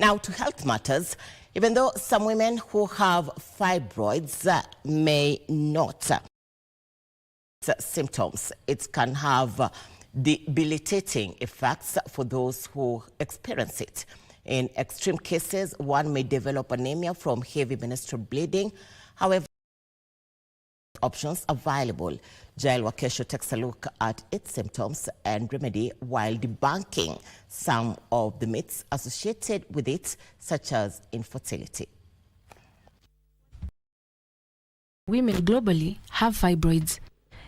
Now to health matters. Even though some women who have fibroids may not symptoms, it can have debilitating effects for those who experience it. In extreme cases, one may develop anemia from heavy menstrual bleeding. However, options available. Jael Wakesho takes a look at its symptoms and remedy while debunking some of the myths associated with it, such as infertility. Women globally have fibroids.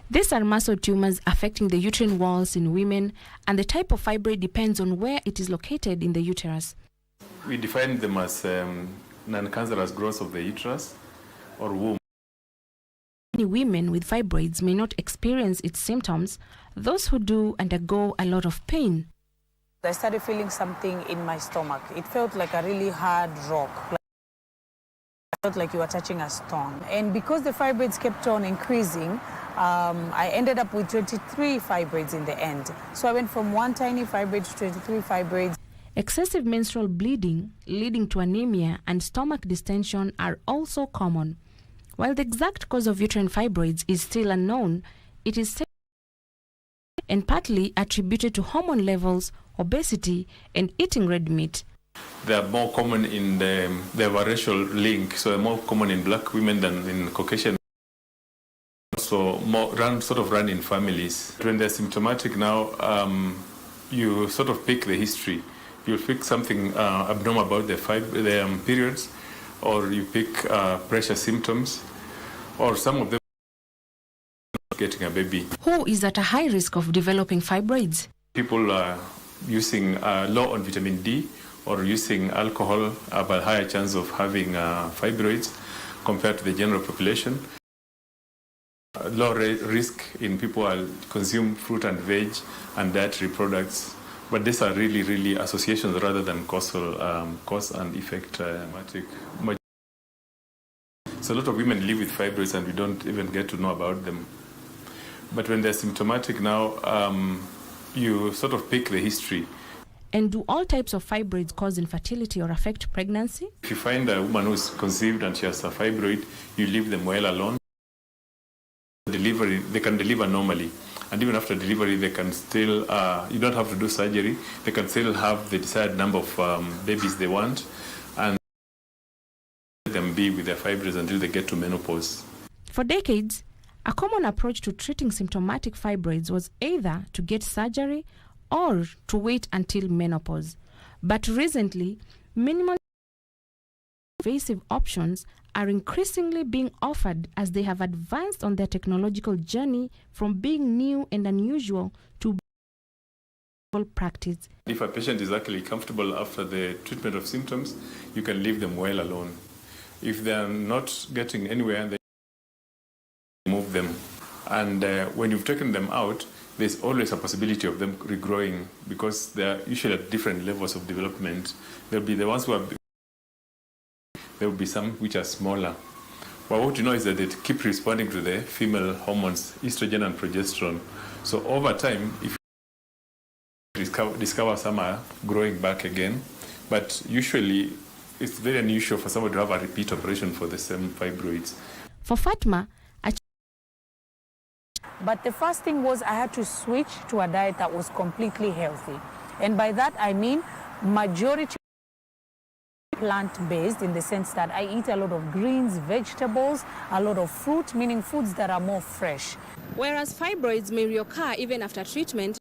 These are muscle tumors affecting the uterine walls in women, and the type of fibroid depends on where it is located in the uterus. We define them as non-cancerous growth of the uterus or womb. Many women with fibroids may not experience its symptoms. Those who do undergo a lot of pain. I started feeling something in my stomach. It felt like a really hard rock. It felt like you were touching a stone. And because the fibroids kept on increasing, I ended up with 23 fibroids in the end. So I went from one tiny fibroid to 23 fibroids. Excessive menstrual bleeding, leading to anemia, and stomach distension are also common. While the exact cause of uterine fibroids is still unknown, it is said and partly attributed to hormone levels, obesity, and eating red meat. They are more common in they have a racial link, so they're more common in black women than in Caucasian. So sort of run in families. When they're symptomatic now, you sort of pick the history. You pick something abnormal about the periods, or you pick pressure symptoms, or some of them getting a baby. Who is at a high risk of developing fibroids? People are using low on vitamin D or using alcohol have a higher chance of having fibroids compared to the general population. Low risk in people who consume fruit and veg and dietary products. But these are really associations rather than causal cause and effect. So a lot of women live with fibroids and we don't even get to know about them. But when they're symptomatic now, you sort of pick the history. And do all types of fibroids cause infertility or affect pregnancy? If you find a woman who's conceived and she has a fibroid, you leave them well alone. Delivery, they can deliver normally. And even after delivery, they can still, you don't have to do surgery. They can still have the desired number of babies they want and let them be with their fibroids until they get to menopause. For decades, a common approach to treating symptomatic fibroids was either to get surgery or to wait until menopause. But recently, minimal invasive options are increasingly being offered as they have advanced on their technological journey from being new and unusual to practice. If a patient is actually comfortable after the treatment of symptoms, you can leave them well alone. If they are not getting anywhere, then remove them. And when you've taken them out, there's always a possibility of them regrowing because they are usually at different levels of development. There'll be the ones who are there will be some which are smaller. But what you know is that they keep responding to the female hormones, estrogen and progesterone. So over time, if you discover some are growing back again, but usually it's very unusual for someone to have a repeat operation for the same fibroids. For Fatma, but the first thing was I had to switch to a diet that was completely healthy. And by that I mean majority plant-based in the sense that I eat a lot of greens, vegetables, a lot of fruit, meaning foods that are more fresh. Whereas fibroids may reoccur even after treatment,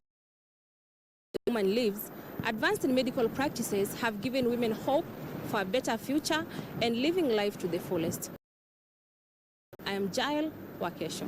the woman lives, advanced medical practices have given women hope for a better future and living life to the fullest. I am Jael Wakesho.